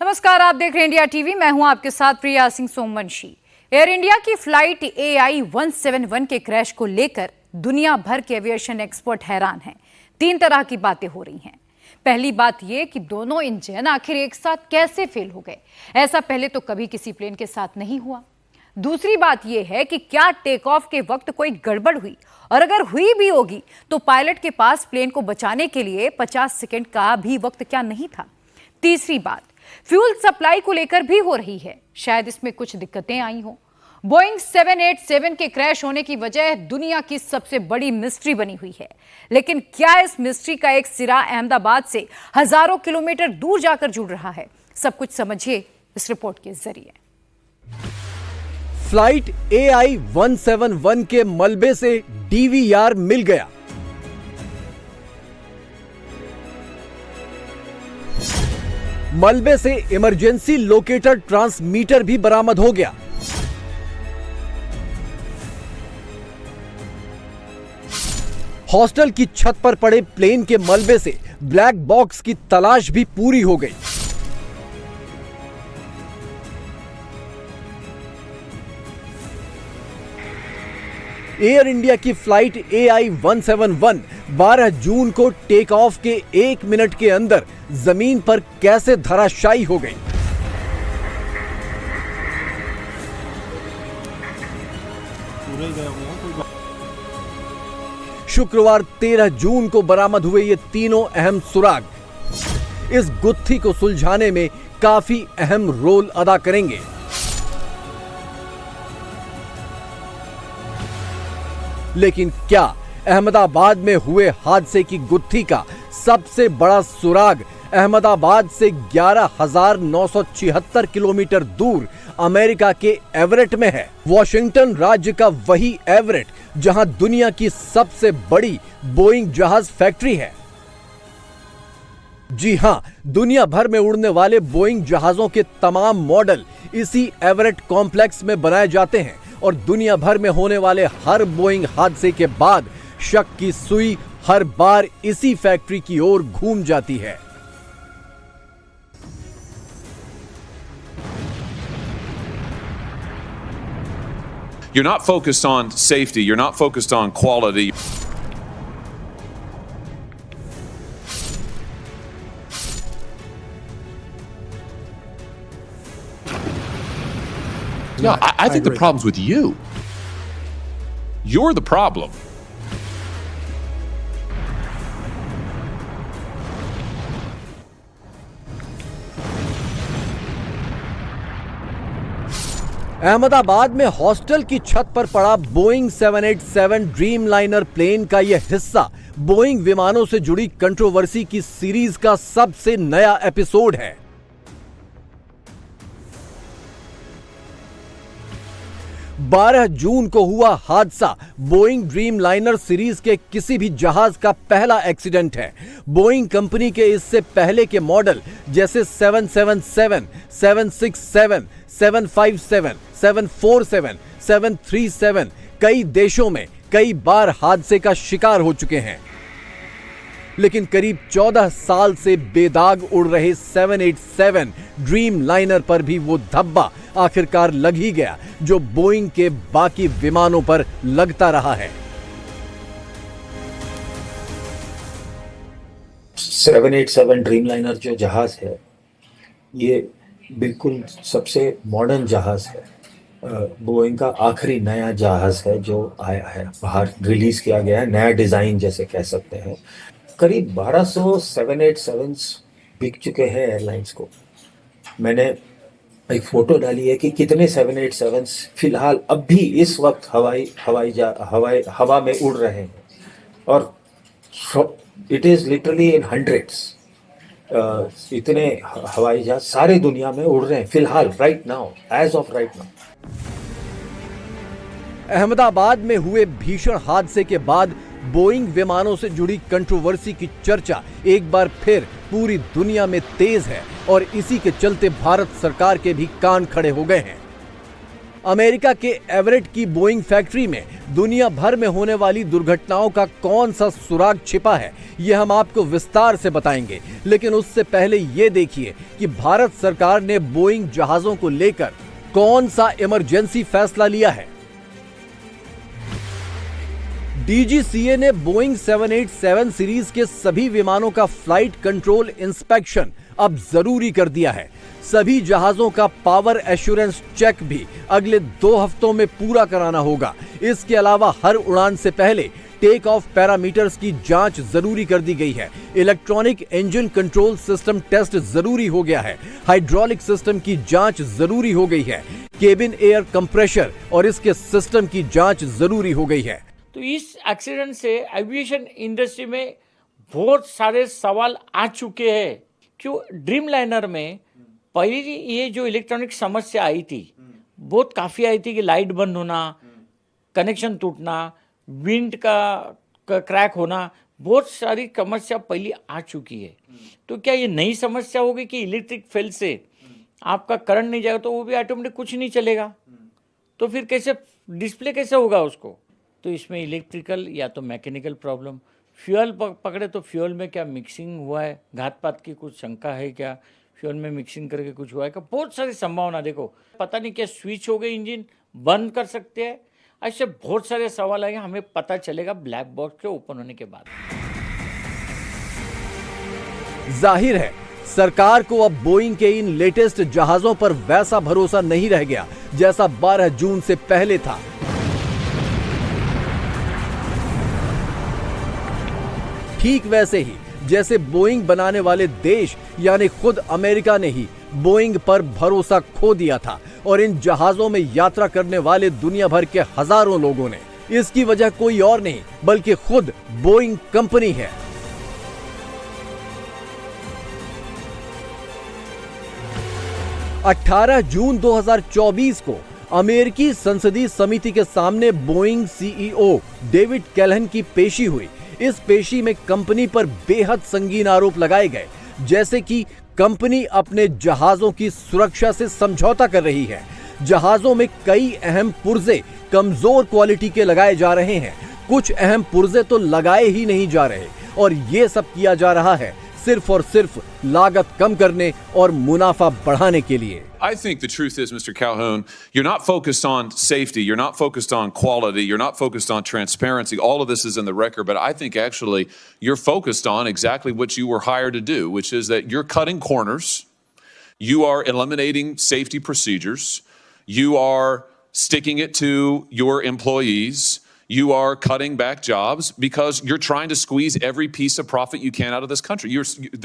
नमस्कार, आप देख रहे हैं इंडिया टीवी। मैं हूं आपके साथ प्रिया सिंह सोमवंशी। एयर इंडिया की फ्लाइट AI-171 के क्रैश को लेकर दुनिया भर के एविएशन एक्सपर्ट हैरान हैं। 3 तरह की बातें हो रही हैं। पहली बात यह कि दोनों इंजन आखिर एक साथ कैसे फेल हो गए, ऐसा पहले तो कभी किसी प्लेन के साथ नहीं हुआ। दूसरी बात यह है कि क्या टेक ऑफ के वक्त कोई गड़बड़ हुई, और अगर हुई भी होगी तो पायलट के पास प्लेन को बचाने के लिए 50 सेकंड का भी वक्त क्या नहीं था। तीसरी बात, फ्यूल सप्लाई को लेकर भी हो रही है, शायद इसमें कुछ दिक्कतें आई हों। बोइंग 787 के क्रैश होने की वजह दुनिया की सबसे बड़ी मिस्ट्री बनी हुई है, लेकिन क्या इस मिस्ट्री का एक सिरा अहमदाबाद से हजारों किलोमीटर दूर जाकर जुड़ रहा है? सब कुछ समझिए इस रिपोर्ट के जरिए। फ्लाइट AI-171 के मलबे से DVR मिल गया। मलबे से इमरजेंसी लोकेटर ट्रांसमीटर भी बरामद हो गया। हॉस्टल की छत पर पड़े प्लेन के मलबे से ब्लैक बॉक्स की तलाश भी पूरी हो गई। एयर इंडिया की फ्लाइट AI-171 12 जून को टेक ऑफ के 1 मिनट के अंदर जमीन पर कैसे धराशायी हो गई। शुक्रवार 13 जून को बरामद हुए ये तीनों अहम सुराग इस गुत्थी को सुलझाने में काफी अहम रोल अदा करेंगे। लेकिन क्या अहमदाबाद में हुए हादसे की गुत्थी का सबसे बड़ा सुराग अहमदाबाद से 11,976 किलोमीटर दूर अमेरिका के एवरेट में है? वॉशिंगटन राज्य का वही एवरेट जहां दुनिया की सबसे बड़ी बोइंग जहाज फैक्ट्री है। जी हां, दुनिया भर में उड़ने वाले बोइंग जहाजों के तमाम मॉडल इसी एवरेट कॉम्प्लेक्स में बनाए जाते हैं और दुनिया भर में होने वाले हर बोइंग हादसे के बाद शक की सुई हर बार इसी फैक्ट्री की ओर घूम जाती है। You're not focused on safety. You're not focused on quality. Yeah, I think the problem's with you. You're the problem. Ahmedabad में हॉस्टल की छत पर पड़ा बोइंग 787 ड्रीम लाइनर प्लेन का यह हिस्सा बोइंग विमानों से जुड़ी कंट्रोवर्सी की सीरीज का सबसे नया एपिसोड है। बारह जून को हुआ हादसा बोइंग ड्रीम लाइनर सीरीज के किसी भी जहाज का पहला एक्सीडेंट है। बोइंग कंपनी के इससे पहले के मॉडल जैसे 777, 767, 757, 747, 737 कई देशों में कई बार हादसे का शिकार हो चुके हैं, लेकिन करीब 14 साल से बेदाग उड़ रहे 787 ड्रीम लाइनर पर भी वो धब्बा आखिरकार लग ही गया जो बोइंग के बाकी विमानों पर लगता रहा है। 787 ड्रीम लाइनर जो जहाज है ये बिल्कुल सबसे मॉडर्न जहाज है। बोइंग का आखिरी नया जहाज है जो आया है, बाहर रिलीज किया गया है, नया डिजाइन जैसे कह सकते हैं। करीब 1200 787s बिक चुके हैं एयरलाइंस को। मैंने एक फोटो डाली है कि कितने 787s फिलहाल अब भी इस वक्त हवा में उड़ रहे हैं, और it is literally in hundreds. इतने हवाई जहाज सारे दुनिया में उड़ रहे हैं फिलहाल, right now, as of right now. Ahmedabad में हुए भीषण हादसे के बाद बोइंग विमानों से जुड़ी कंट्रोवर्सी की चर्चा एक बार फिर पूरी दुनिया में तेज है और इसी के चलते भारत सरकार के भी कान खड़े हो गए हैं। अमेरिका के एवरेट की बोइंग फैक्ट्री में दुनिया भर में होने वाली दुर्घटनाओं का कौन सा सुराग छिपा है, यह हम आपको विस्तार से बताएंगे। लेकिन उससे पहले यह देखिए कि भारत सरकार ने बोइंग जहाजों को लेकर कौन सा इमरजेंसी फैसला लिया है। डीजीसीए ने बोइंग 787 सीरीज के सभी विमानों का फ्लाइट कंट्रोल इंस्पेक्शन अब जरूरी कर दिया है। सभी जहाजों का पावर एश्योरेंस चेक भी अगले 2 हफ्तों में पूरा कराना होगा। इसके अलावा हर उड़ान से पहले टेक ऑफ पैरामीटर्स की जांच जरूरी कर दी गई है। Electronic engine control system test जरूरी हो गया है। हाइड्रोलिक सिस्टम की जांच जरूरी हो गई है। केबिन एयर कंप्रेशर और इसके सिस्टम की जांच जरूरी हो गई है। तो इस एक्सीडेंट से एविएशन इंडस्ट्री में बहुत सारे सवाल आ चुके हैं। क्यों ड्रीम लाइनर में पहली ये जो इलेक्ट्रॉनिक समस्या आई थी, बहुत काफ़ी आई थी कि लाइट बंद होना, कनेक्शन टूटना, विंड का क्रैक होना, बहुत सारी समस्या पहले आ चुकी है। तो क्या ये नई समस्या होगी कि इलेक्ट्रिक फेल से आपका करंट नहीं जाएगा तो वो भी ऑटोमेटिक कुछ नहीं चलेगा, तो फिर कैसे डिस्प्ले कैसे होगा उसको? तो इसमें इलेक्ट्रिकल या तो मैकेनिकल प्रॉब्लम, फ्यूल पकड़े तो फ्यूल में क्या मिक्सिंग हुआ है, घात पात की कुछ शंका है क्या, फ्यूल में मिक्सिंग करके कुछ हुआ है क्या, बहुत सारी संभावना। देखो पता नहीं क्या स्विच हो गए, इंजन बंद कर सकते हैं, ऐसे बहुत सारे सवाल आएंगे, हमें पता चलेगा ब्लैक बॉक्स के ओपन होने के बाद। जाहिर है सरकार को अब बोइंग के इन लेटेस्ट जहाजों पर वैसा भरोसा नहीं रह गया जैसा 12 जून से पहले था। ठीक वैसे ही जैसे बोइंग बनाने वाले देश यानी खुद अमेरिका ने ही बोइंग पर भरोसा खो दिया था और इन जहाजों में यात्रा करने वाले दुनिया भर के हजारों लोगों ने। इसकी वजह कोई और नहीं बल्कि खुद बोइंग कंपनी है। अठारह जून 2024 को अमेरिकी संसदीय समिति के सामने बोइंग सीईओ डेविड कैल्हन की पेशी हुई। इस पेशी में कंपनी पर बेहद संगीन आरोप लगाए गए, जैसे कि कंपनी अपने जहाजों की सुरक्षा से समझौता कर रही है, जहाजों में कई अहम पुर्जे कमजोर क्वालिटी के लगाए जा रहे हैं, कुछ अहम पुर्जे तो लगाए ही नहीं जा रहे, और ये सब किया जा रहा है सिर्फ और सिर्फ लागत कम करने और मुनाफा बढ़ाने के लिए। I think the truth is, Mr. Calhoun, you're not focused on safety, you're not focused on quality, you're not focused on transparency. All of this is in the record, but I think actually you're focused on exactly what you were hired to do, which is that you're cutting corners, you are eliminating safety procedures, you are sticking it to your employees, you are cutting back jobs because you're trying to squeeze every piece of profit you can out of this country.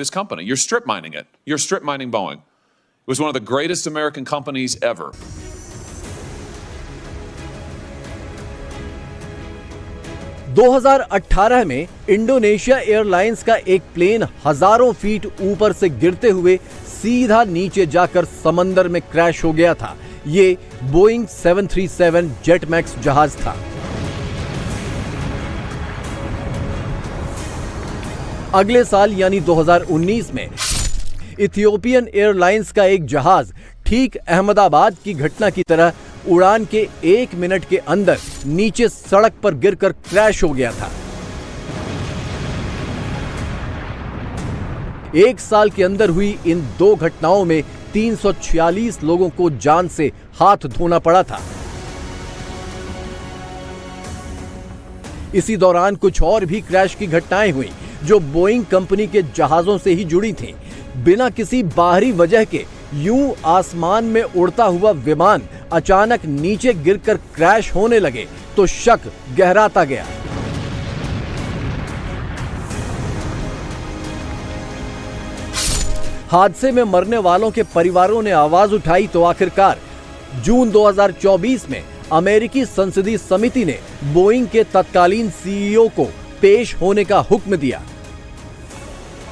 This company, you're strip mining it. You're strip mining Boeing. It was one of the greatest American companies ever. – 2018 में Indonesia airlines का एक plane हजारों feet ऊपर से गिरते हुए सीधा नीचे जाकर समंदर में क्रैश हो गया था। ये बोइंग 737 जेट मैक्स जहाज था। अगले साल यानी 2019 में इथियोपियन एयरलाइंस का एक जहाज ठीक अहमदाबाद की घटना की तरह उड़ान के 1 मिनट के अंदर नीचे सड़क पर गिरकर क्रैश हो गया था। एक साल के अंदर हुई इन 2 घटनाओं में 346 लोगों को जान से हाथ धोना पड़ा था। इसी दौरान कुछ और भी क्रैश की घटनाएं हुई जो बोइंग कंपनी के जहाजों से ही जुड़ी थीं। बिना किसी बाहरी वजह के यूं आसमान में उड़ता हुआ विमान अचानक नीचे गिरकर क्रैश होने लगे तो शक गहराता गया। हादसे में मरने वालों के परिवारों ने आवाज उठाई तो आखिरकार जून 2024 में अमेरिकी संसदीय समिति ने बोइंग के तत्कालीन सीईओ को पेश होने का हुक्म दिया।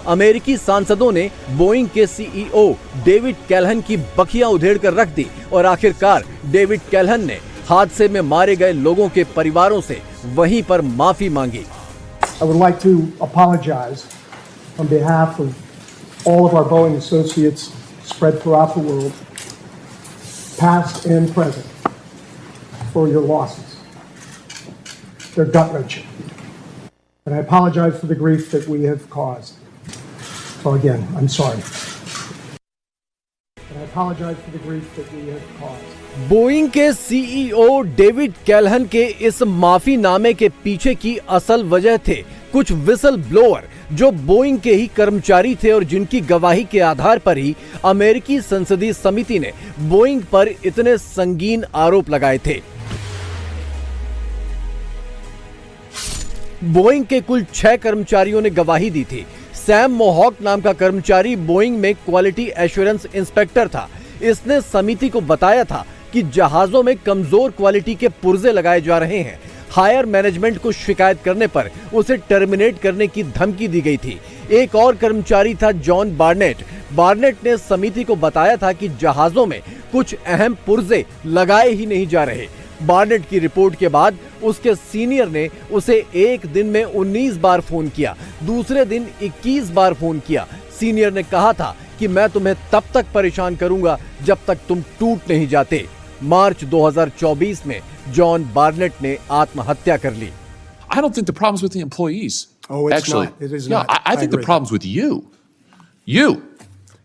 अमेरिकी सांसदों ने बोइंग के सीईओ डेविड कैल्हन की बखियां उधेड़कर रख दी और आखिरकार डेविड कैल्हन ने हादसे में मारे गए लोगों के परिवारों से वहीं पर माफी मांगी। I would like to apologize on behalf of all of our Boeing associates spread throughout the world, past and present, for your losses. They're gut-wrenching. And I apologize for the grief that we have caused. So again, I'm sorry. And I apologize for the grief that we have caused. Boeing के CEO David कैल्हन के इस माफीनामे के पीछे की असल वजह थे कुछ विसल ब्लोअर जो बोइंग के ही कर्मचारी थे और जिनकी गवाही के आधार पर ही अमेरिकी संसदीय समिति ने बोइंग पर इतने संगीन आरोप लगाए थे। बोइंग के कुल 6 कर्मचारियों ने गवाही दी थी। सैम मोहॉक नाम का कर्मचारी बोइंग में क्वालिटी एश्योरेंस इंस्पेक्टर था। इसने समिति को बताया था कि जहाजों में कमजोर क्वालिटी के पुर्जे लगाए जा रहे हैं। हायर मैनेजमेंट को शिकायत करने पर उसे टर्मिनेट करने की धमकी दी गई थी। एक और कर्मचारी था जॉन बार्नेट। बार्नेट ने समिति को बताया था कि जहाजों में कुछ अहम पुर्जे लगाए ही नहीं जा रहे। बार्नेट की रिपोर्ट के बाद उसके सीनियर ने उसे एक दिन में 19 बार फोन किया, दूसरे दिन 21 बार फोन किया। सीनियर ने कहा था कि मैं तुम्हें तब तक परेशान करूंगा जब तक तुम टूट नहीं जाते। मार्च 2024 में जॉन बार्नेट ने आत्महत्या कर ली। I don't think the problem's with the employees. Oh, it's Actually, not. It is yeah, not. I think the agree. problem's with you. You.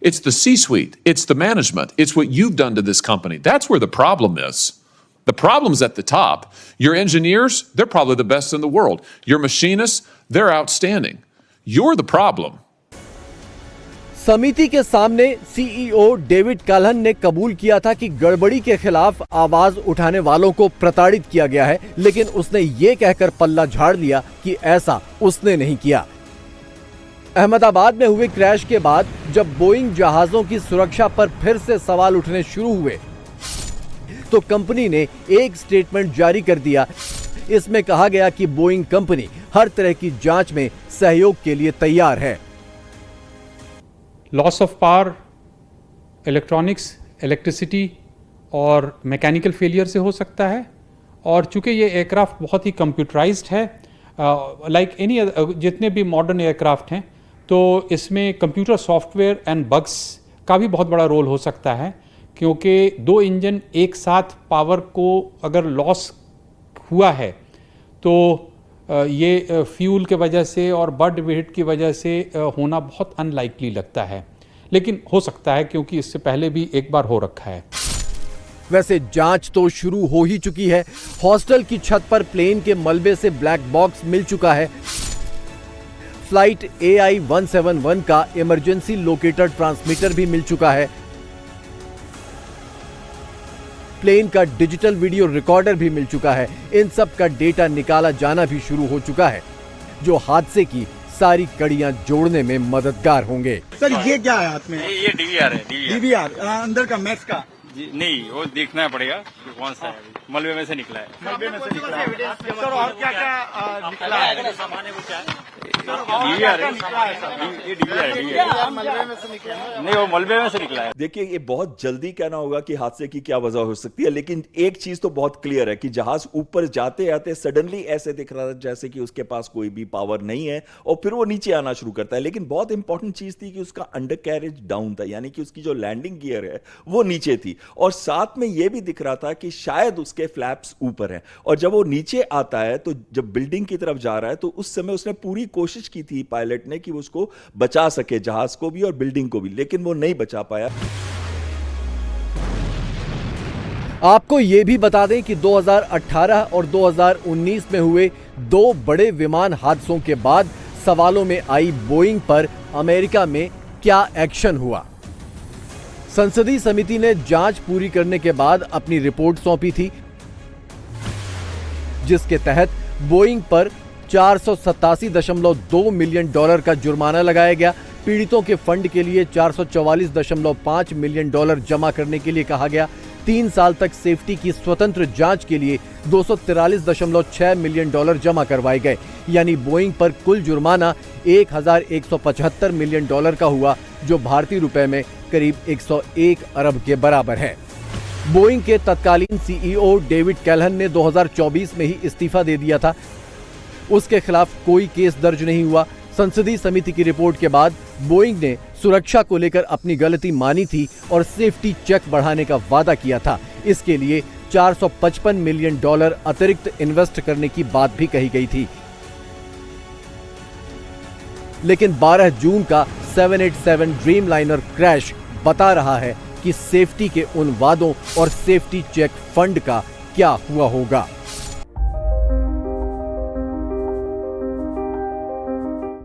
It's the C-suite. It's the management. It's what you've done to this company. That's where the problem is. The problem's at the top. Your engineers, they're probably the best in the world. Your machinists, they're outstanding. You're the problem. समिति के सामने CEO David कैल्हन ने कबूल किया था कि गड़बड़ी के खिलाफ आवाज उठाने वालों को प्रताड़ित किया गया है, लेकिन उसने ये कहकर पल्ला झाड़ लिया कि ऐसा उसने नहीं किया। अहमदाबाद में हुए क्रैश के बाद जब बोइंग जहाजों की सुरक्षा पर फिर से सवाल उठने शुरू हुए तो कंपनी ने एक स्टेटमेंट जारी कर दिया। इसमें कहा गया कि बोइंग कंपनी हर तरह की जांच में सहयोग के लिए तैयार है। Loss of power, electronics, electricity और मैकेनिकल फेलियर से हो सकता है। और चूंकि ये एयरक्राफ्ट बहुत ही कंप्यूटराइज्ड है, लाइक एनी जितने भी मॉडर्न एयरक्राफ्ट हैं, तो इसमें कंप्यूटर सॉफ्टवेयर एंड बग्स का भी बहुत बड़ा रोल हो सकता है, क्योंकि 2 इंजन एक साथ पावर को अगर लॉस हुआ है तो ये फ्यूल के वजह से और बर्ड वेट की वजह से होना बहुत अनलाइकली लगता है, लेकिन हो सकता है क्योंकि इससे पहले भी एक बार हो रखा है। वैसे जांच तो शुरू हो ही चुकी है। हॉस्टल की छत पर प्लेन के मलबे से ब्लैक बॉक्स मिल चुका है। फ्लाइट AI-171 का इमरजेंसी लोकेटर ट्रांसमीटर भी मिल चुका है। प्लेन का डिजिटल वीडियो रिकॉर्डर भी मिल चुका है। इन सब का डेटा निकाला जाना भी शुरू हो चुका है, जो हादसे की सारी कड़ियां जोड़ने में मददगार होंगे। सर ये क्या है हाथ में? ये डीवीआर है। डीवीआर अंदर का मैक्स का जी नहीं, वो देखना पड़ेगा कि कौन सा है। अभी मलबे में से निकला है। मलबे में से निकला है। सर और क्या क्या निकला है? सामान है वो क्या है? डीवीआर है। ये डीवीआर है। मलबे में से निकला है। नहीं, वो मलबे में से निकला है। देखिए, ये बहुत जल्दी कहना होगा कि हादसे की क्या वजह हो सकती है, लेकिन एक चीज तो बहुत क्लियर है कि जहाज ऊपर जाते जाते सडनली ऐसे दिख रहा था जैसे कि उसके पास कोई भी पावर नहीं है और फिर वो नीचे आना शुरू करता है। लेकिन बहुत इंपॉर्टेंट चीज थी कि उसका अंडर कैरेज डाउन था, यानी कि उसकी जो लैंडिंग गियर है वो नीचे थी, और साथ में यह भी दिख रहा था कि शायद उसके फ्लैप्स ऊपर हैं। और जब वो नीचे आता है तो जब बिल्डिंग की तरफ जा रहा है तो उस समय उसने पूरी कोशिश की थी पायलट ने कि उसको बचा सके, जहाज को भी और बिल्डिंग को भी, लेकिन वो नहीं बचा पाया। आपको यह भी बता दें कि 2018 और 2019 में हुए 2 बड़े विमान हादसों के बाद सवालों में आई बोइंग पर अमेरिका में क्या एक्शन हुआ। संसदीय समिति ने जांच पूरी करने के बाद अपनी रिपोर्ट सौंपी थी, जिसके तहत बोइंग पर $487.2 मिलियन का जुर्माना लगाया गया। पीड़ितों के फंड के लिए $444.5 मिलियन जमा करने के लिए कहा गया। 3 साल तक सेफ्टी की स्वतंत्र जांच के लिए $243.6 मिलियन जमा करवाए गए, यानी बोइंग पर कुल जुर्माना $1,175 मिलियन का हुआ, जो भारतीय रुपए में करीब 101 अरब के बराबर है। बोइंग के तत्कालीन सीईओ डेविड कैल्हन ने 2024 में ही इस्तीफा दे दिया था। उसके खिलाफ कोई केस दर्ज नहीं हुआ। संसदीय समिति की रिपोर्ट के बाद बोइंग ने सुरक्षा को लेकर अपनी गलती मानी थी और सेफ्टी चेक बढ़ाने का वादा किया था। इसके लिए $455 मिलियन अतिरिक्त इन्वेस्ट करने की बात भी कही गई थी। लेकिन 12 जून का 787 ड्रीमलाइनर क्रैश बता रहा है कि सेफ्टी के उन वादों और सेफ्टी चेक फंड का क्या हुआ होगा।